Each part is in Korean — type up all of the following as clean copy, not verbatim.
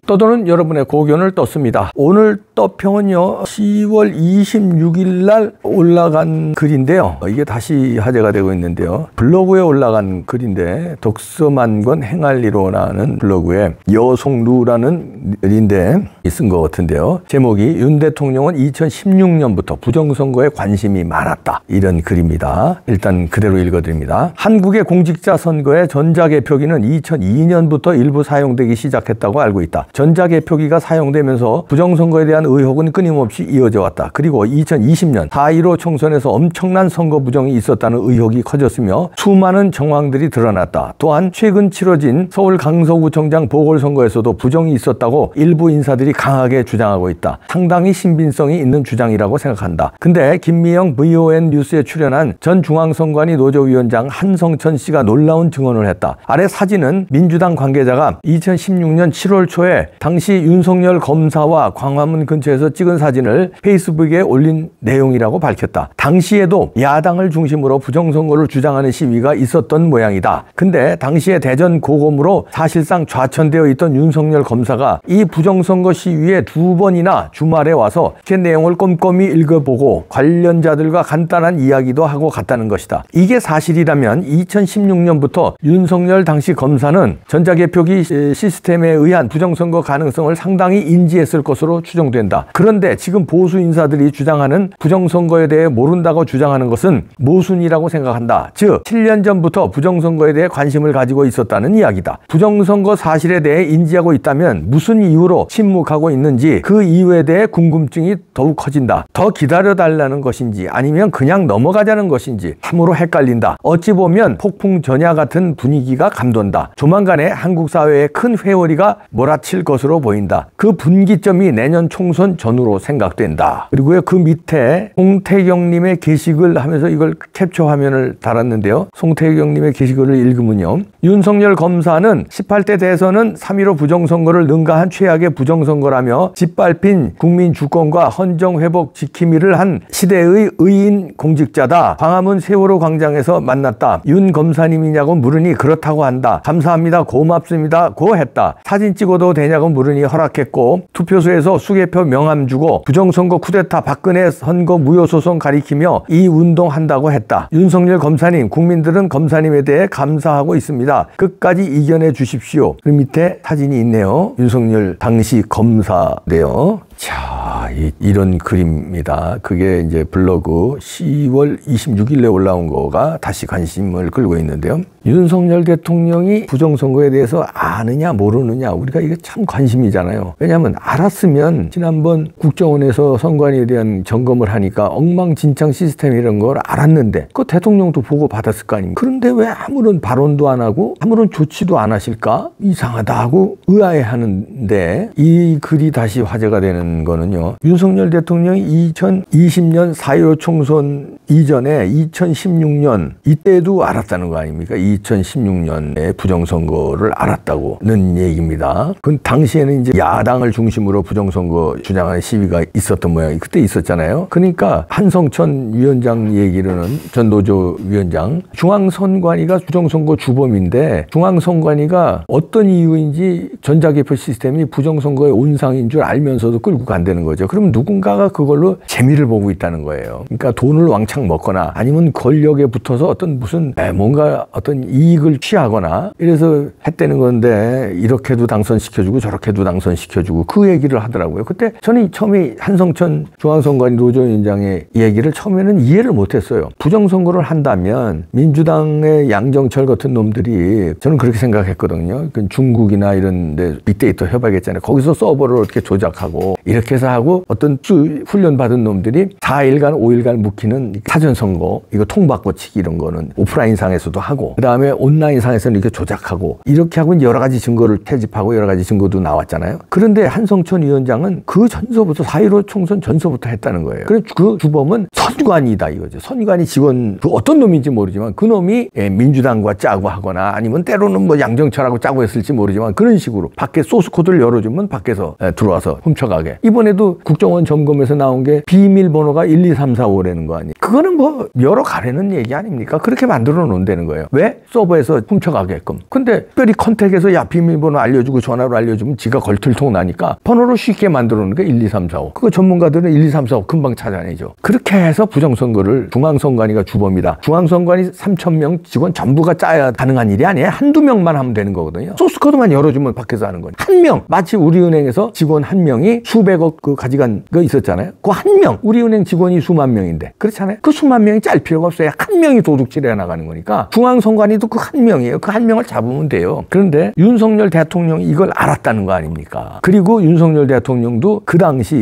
떠도는 여러분의 고견을 떴습니다. 오늘 떠평은요 10월 26일 날 올라간 글인데요. 이게 다시 화제가 되고 있는데요. 블로그에 올라간 글인데 독서만권 행할리로라는 블로그에 여송루라는 글인데 쓴 것 같은데요. 제목이 윤 대통령은 2016년부터 부정선거에 관심이 많았다. 이런 글입니다. 일단 그대로 읽어드립니다. 한국의 공직자 선거에 전자개표기는 2002년부터 일부 사용되기 시작했다고 알고 있다. 전자개표기가 사용되면서 부정선거에 대한 의혹은 끊임없이 이어져 왔다. 그리고 2020년 4.15 총선에서 엄청난 선거 부정이 있었다는 의혹이 커졌으며 수많은 정황들이 드러났다. 또한 최근 치러진 서울 강서구청장 보궐선거에서도 부정이 있었다고 일부 인사들이 강하게 주장하고 있다. 상당히 신빙성이 있는 주장이라고 생각한다. 근데 김미영 VON 뉴스에 출연한 전 중앙선관위 노조위원장 한성천 씨가 놀라운 증언을 했다. 아래 사진은 민주당 관계자가 2016년 7월 초에 당시 윤석열 검사와 광화문 근처에서 찍은 사진을 페이스북에 올린 내용이라고 밝혔다. 당시에도 야당을 중심으로 부정선거를 주장하는 시위가 있었던 모양이다. 근데 당시에 대전 고검으로 사실상 좌천되어 있던 윤석열 검사가 이 부정선거 시위에 2번이나 주말에 와서 그 내용을 꼼꼼히 읽어보고 관련자들과 간단한 이야기도 하고 갔다는 것이다. 이게 사실이라면 2016년부터 윤석열 당시 검사는 전자개표기 시스템에 의한 부정선거 가능성을 상당히 인지했을 것으로 추정된다. 그런데 지금 보수 인사들이 주장하는 부정선거에 대해 모른다고 주장하는 것은 모순이라고 생각한다. 즉 7년 전부터 부정선거에 대해 관심을 가지고 있었다는 이야기다. 부정선거 사실에 대해 인지하고 있다면 무슨 이유로 침묵하고 있는지 그 이유에 대해 궁금증이 더욱 커진다. 더 기다려달라는 것인지 아니면 그냥 넘어가자는 것인지 참으로 헷갈린다. 어찌 보면 폭풍 전야 같은 분위기가 감돈다. 조만간에 한국 사회에 큰 회오리가 몰아칠 것으로 보인다. 그 분기점이 내년 총선 전후로 생각된다. 그리고 그 밑에 송태경님의 게시글 하면서 이걸 캡처 화면을 달았는데요. 송태경님의 게시글을 읽으면요. 윤석열 검사는 18대 대선은 3.15 부정선거를 능가한 최악의 부정선거라며 짓밟힌 국민 주권과 헌정회복 지킴이를 한 시대의 의인 공직자다. 광화문 세월호 광장에서 만났다. 윤 검사님이냐고 물으니 그렇다고 한다. 감사합니다. 고맙습니다. 고 했다. 사진 찍어도 되냐고 물으니 허락했고 투표소에서 수개표 명함 주고 부정선거 쿠데타 박근혜 선거 무효소송 가리키며 이 운동한다고 했다. 윤석열 검사님, 국민들은 검사님에 대해 감사하고 있습니다. 끝까지 이겨내 주십시오. 그 밑에 사진이 있네요. 윤석열 당시 검사인데요. 자, 이런 글입니다. 그게 이제 블로그 10월 26일에 올라온 거가 다시 관심을 끌고 있는데요. 윤석열 대통령이 부정선거에 대해서 아느냐 모르느냐 우리가 이게 참 관심이잖아요. 왜냐하면 알았으면 지난번 국정원에서 선관위에 대한 점검을 하니까 엉망진창 시스템 이런 걸 알았는데 그 대통령도 보고 받았을 거 아닙니까? 그런데 왜 아무런 발언도 안 하고 아무런 조치도 안 하실까? 이상하다 하고 의아해하는데 이 글이 다시 화제가 되는 거는요. 윤석열 대통령이 2020년 4.15 총선 이전에 2016년 이때도 알았다는 거 아닙니까? 2016년에 부정선거를 알았다고는 얘기입니다. 그 당시에는 이제 야당을 중심으로 부정선거 주장하는 시위가 있었던 모양이 그때 있었잖아요. 그러니까 한성천 위원장 얘기로는 전 노조 위원장 중앙선관위가 부정선거 주범인데 중앙선관위가 어떤 이유인지 전자개표 시스템이 부정선거의 온상인 줄 알면서도 끌고 간다는 거죠. 그럼 누군가가 그걸로 재미를 보고 있다는 거예요. 그러니까 돈을 왕창 먹거나 아니면 권력에 붙어서 어떤 무슨 뭔가 어떤 이익을 취하거나 이래서 했다는 건데 이렇게도 당선시켜주고 저렇게도 당선시켜주고 그 얘기를 하더라고요. 그때 저는 처음에 한성천 중앙선관위 노조위원장의 얘기를 처음에는 이해를 못했어요. 부정선거를 한다면 민주당의 양정철 같은 놈들이 저는 그렇게 생각했거든요. 중국이나 이런 데 빅데이터 협약했잖아요. 거기서 서버를 어떻게 조작하고 이렇게 해서 하고 어떤 훈련 받은 놈들이 4일간 5일간 묵히는 사전선거 이거 통바꿔치기 이런 거는 오프라인상에서도 하고 그 다음에 온라인상에서는 이렇게 조작하고 이렇게 하고 여러 가지 증거를 채집하고 여러 가지 증거도 나왔잖아요. 그런데 한성천 위원장은 그 전서부터 4.15 총선 전서부터 했다는 거예요. 그래서 그 주범은 선관위다 이거죠. 선관위 직원 그 어떤 놈인지 모르지만 그 놈이 민주당과 짜고 하거나 아니면 때로는 뭐 양정철하고 짜고 했을지 모르지만 그런 식으로 밖에 소스 코드를 열어주면 밖에서 들어와서 훔쳐가게. 이번에도 국정원 점검에서 나온 게 비밀번호가 1, 2, 3, 4, 5라는 거 아니에요. 그거는 뭐 여러 가려는 얘기 아닙니까? 그렇게 만들어 놓는다는 거예요. 왜? 서버에서 훔쳐가게끔. 근데 특별히 컨택에서 야 비밀번호 알려주고 전화로 알려주면 지가 걸틀통 나니까 번호로 쉽게 만들어 놓는 게 1, 2, 3, 4, 5. 그거 전문가들은 1, 2, 3, 4, 5 금방 찾아내죠. 그렇게 해서 부정선거를 중앙선관위가 주범이다. 중앙선관위 3,000명 직원 전부가 짜야 가능한 일이 아니에요. 한두 명만 하면 되는 거거든요. 소스코드만 열어주면 밖에서 하는 거예요. 한 명, 마치 우리은행에서 직원 한 명이 수백억 그 가져간 거 있었잖아요. 그 한 명, 우리은행 직원이 수만 명인데 그렇잖아요. 그 수만 명이 짤 필요가 없어요. 한 명이 도둑질해 나가는 거니까 중앙선관위도 그 한 명이에요. 그 한 명을 잡으면 돼요. 그런데 윤석열 대통령이 이걸 알았다는 거 아닙니까? 그리고 윤석열 대통령도 그 당시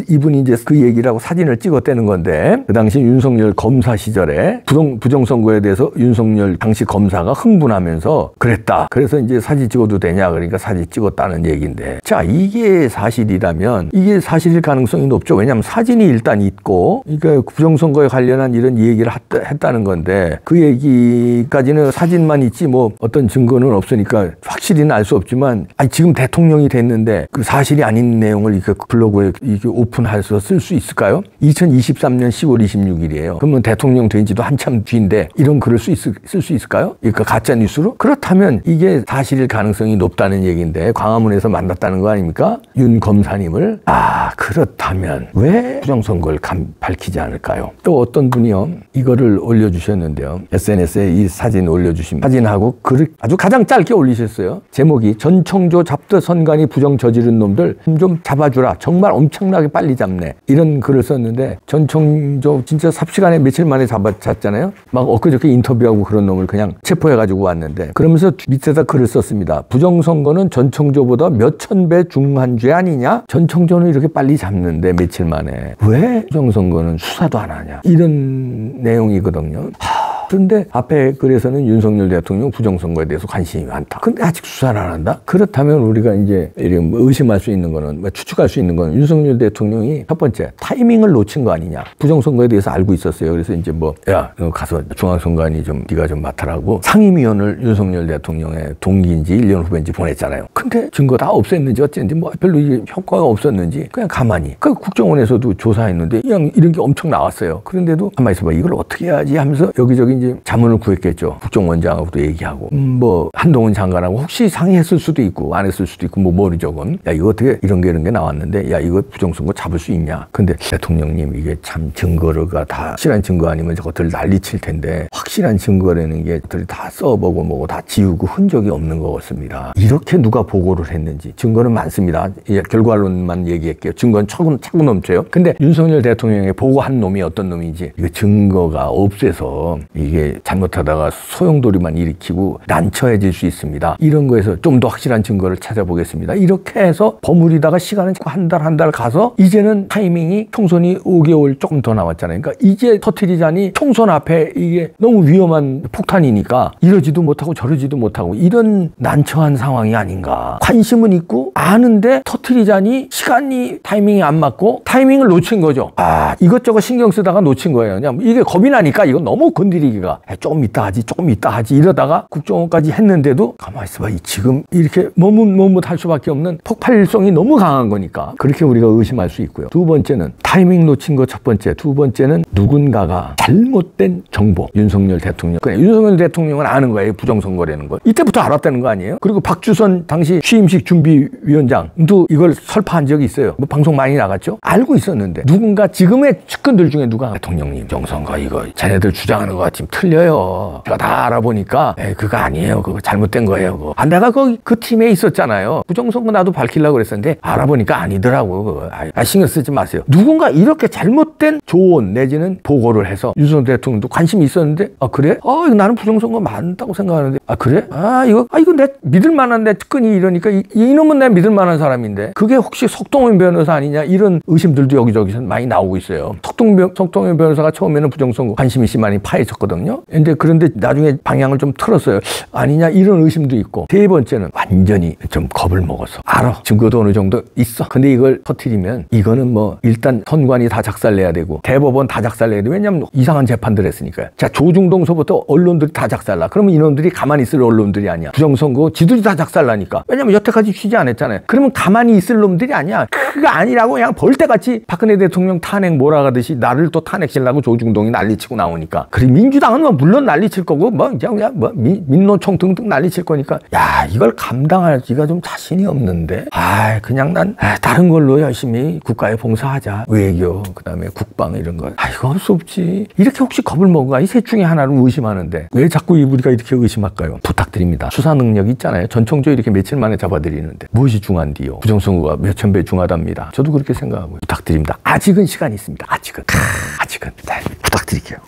이분이 이제 그 얘기를 하고 사진을 찍었다는 건데 그 당시 윤석열 검사 시절에 부정선거에 대해서 윤석열 당시 검사가 흥분하면서 그랬다. 그래서 이제 사진 찍어도 되냐 그러니까 사진 찍었다는 얘기인데 자 이게 사실이라면 이게 사실일 가능성이 높죠. 왜냐하면 사진이 일단 있고 그러니까 부정선거에 관련한 이런 얘기를 했다는 건데 그 얘기까지는 사진만 있지 뭐 어떤 증거는 없으니까 확실히는 알 수 없지만 아니 지금 대통령이 됐는데 그 사실이 아닌 내용을 이렇게 블로그에 이렇게 오픈해서 쓸 수 있을까요? 2023년 10월 26일이에요. 그러면 대통령 된 지도 한참 뒤인데 이런 글을 쓸 수 있을까요? 그러니까 가짜 뉴스로? 그렇다면 이게 사실일 가능성이 높다는 얘기인데 광화문에서 만났다는 거 아닙니까? 윤 검사님을. 그렇다면 왜 부정선거를 밝히지 않을까요? 또 어떤 분이요 이거를 올려주셨는데요. SNS에 이 사진 올려주신 사진하고 글을 아주 가장 짧게 올리셨어요. 제목이 전청조 잡듯 선관위 부정 저지른 놈들 좀 잡아주라. 정말 엄청나게 빨리 잡네. 이런 글을 썼는데 전청조 진짜 삽시간에 며칠 만에 잡았잖아요. 막 엊그저께 인터뷰하고 그런 놈을 그냥 체포해가지고 왔는데 그러면서 밑에다 글을 썼습니다. 부정선거는 전청조보다 몇천 배 중한 죄 아니냐? 전청조는 이렇게 빨리 잡는데 며칠 만에 왜 부정선거는 수사도 안 하냐? 이런 내용이거든요. 그런데 앞에 글에서는 윤석열 대통령 부정선거에 대해서 관심이 많다. 근데 아직 수사를 안 한다? 그렇다면 우리가 이제 의심할 수 있는 거는, 추측할 수 있는 거는 윤석열 대통령이 첫 번째, 타이밍을 놓친 거 아니냐. 부정선거에 대해서 알고 있었어요. 그래서 이제 야, 너 가서 중앙선관위 네가 좀 맡으라고 상임위원을 윤석열 대통령의 동기인지 1년 후배인지 보냈잖아요. 근데 증거 다 없앴는지 어쨌는지 별로 이게 효과가 없었는지 그냥 가만히. 그 국정원에서도 조사했는데 그냥 이런 게 엄청 나왔어요. 그런데도 가만히 있어봐. 이걸 어떻게 해야지 하면서 여기저기 이제 자문을 구했겠죠. 국정원장하고도 얘기하고 한동훈 장관하고 혹시 상의했을 수도 있고 안 했을 수도 있고 모르죠. 야 이거 어떻게 이런 게 나왔는데 야 이거 부정선거 잡을 수 있냐. 근데 대통령님 이게 참 증거가 다 확실한 증거 아니면 저것들 난리칠 텐데 확실한 증거라는 게 들이 다 써보고 뭐고 다 지우고 흔적이 없는 것 같습니다. 이렇게 누가 보고를 했는지 증거는 많습니다. 결과론만 얘기할게요. 증거는 차고 넘쳐요. 근데 윤석열 대통령에게 보고한 놈이 어떤 놈인지 이거 증거가 없애서 이게 잘못하다가 소용돌이만 일으키고 난처해질 수 있습니다. 이런 거에서 좀 더 확실한 증거를 찾아보겠습니다. 이렇게 해서 버무리다가 시간은 한 달 가서 이제는 타이밍이 총선이 5개월 조금 더 남았잖아요. 그러니까 이제 터뜨리자니 총선 앞에 이게 너무 위험한 폭탄이니까 이러지도 못하고 저러지도 못하고 이런 난처한 상황이 아닌가. 관심은 있고 아는데 터뜨리자니 시간이 타이밍이 안 맞고 타이밍을 놓친 거죠. 이것저것 신경 쓰다가 놓친 거예요. 그냥 이게 겁이 나니까 이건 너무 건드리기가 조금 이따 하지 이러다가 국정원까지 했는데도 가만히 있어봐. 지금 이렇게 머뭇할 수밖에 없는 폭발성이 너무 강한 거니까 그렇게 우리가 의심할 수 있고요. 두 번째는 타이밍 놓친 거 첫 번째. 두 번째는 누군가가 잘못된 정보. 윤석열 대통령. 그냥 윤석열 대통령은 아는 거예요. 부정선거라는 거. 이때부터 알았다는 거 아니에요? 그리고 박주선 당시 취임식 준비위원장도 이걸 설파한 적이 있어요. 방송 많이 나갔죠? 알고 있었는데 누군가 지금의 측근들 중에 누가 대통령님 부정선거 이거 자네들 주장하는 거 지금 틀려요. 제가 다 알아보니까 그거 아니에요. 그거 잘못된 거예요. 그거. 내가 그 팀에 있었잖아요. 부정선거 나도 밝히려고 그랬었는데 알아보니까 아니더라고. 그거. 신경 쓰지 마세요. 누군가 이렇게 잘못된 조언 내지는 보고를 해서 윤석열 대통령도 관심이 있었는데 그래? 이거 나는 부정선거 맞다고 생각하는데 그래? 이거 내 믿을 만한 내 측근이 이러니까 이놈은 내 믿을 만한 사람인데 그게 혹시 석동원 변호사 아니냐 이런 의심들도 여기저기서 많이 나오고 있어요. 석동현 변호사가 처음에는 부정선거 관심이 많이 파헤쳤거든요. 그런데 나중에 방향을 좀 틀었어요. 아니냐 이런 의심도 있고. 세 번째는 완전히 좀 겁을 먹어서 알아. 증거도 어느 정도 있어. 근데 이걸 터뜨리면 이거는 뭐 일단 선관위 다 작살내야 되고 대법원 다 작살내야 돼. 왜냐면 이상한 재판들 했으니까요. 자, 조중동서부터 언론들이 다 작살나. 그러면 이놈들이 가만히 있을 언론들이 아니야. 부정선거 지들이 다 작살나니까. 왜냐면 여태까지 취재 안 했잖아요. 그러면 가만히 있을 놈들이 아니야. 그거 아니라고 그냥 벌떼같이 박근혜 대통령 탄핵 몰아가듯이 나를 또 탄핵시려고 조중동이 난리치고 나오니까. 그리고 민주당은 뭐 물론 난리칠 거고 뭐 그냥 뭐 민노총 등등 난리칠 거니까 야 이걸 감당하기가 좀 자신이 없는데 그냥 난 다른 걸로 열심히 국가에 봉사하자. 외교 그다음에 국방 이런 거. 이거 할 수 없지. 이렇게 혹시 겁을 먹어가 이 셋 중에 하나를 의심하는데 왜 자꾸 우리가 이렇게 의심할까요? 부탁드립니다. 수사 능력 있잖아요. 전청조 이렇게 며칠 만에 잡아드리는데 무엇이 중한디요? 부정선거가 몇천 배 중하답니다. 저도 그렇게 생각하고요. 부탁드립니다. 아직은 시간이 있습니다. 아직은 네, 부탁드릴게요.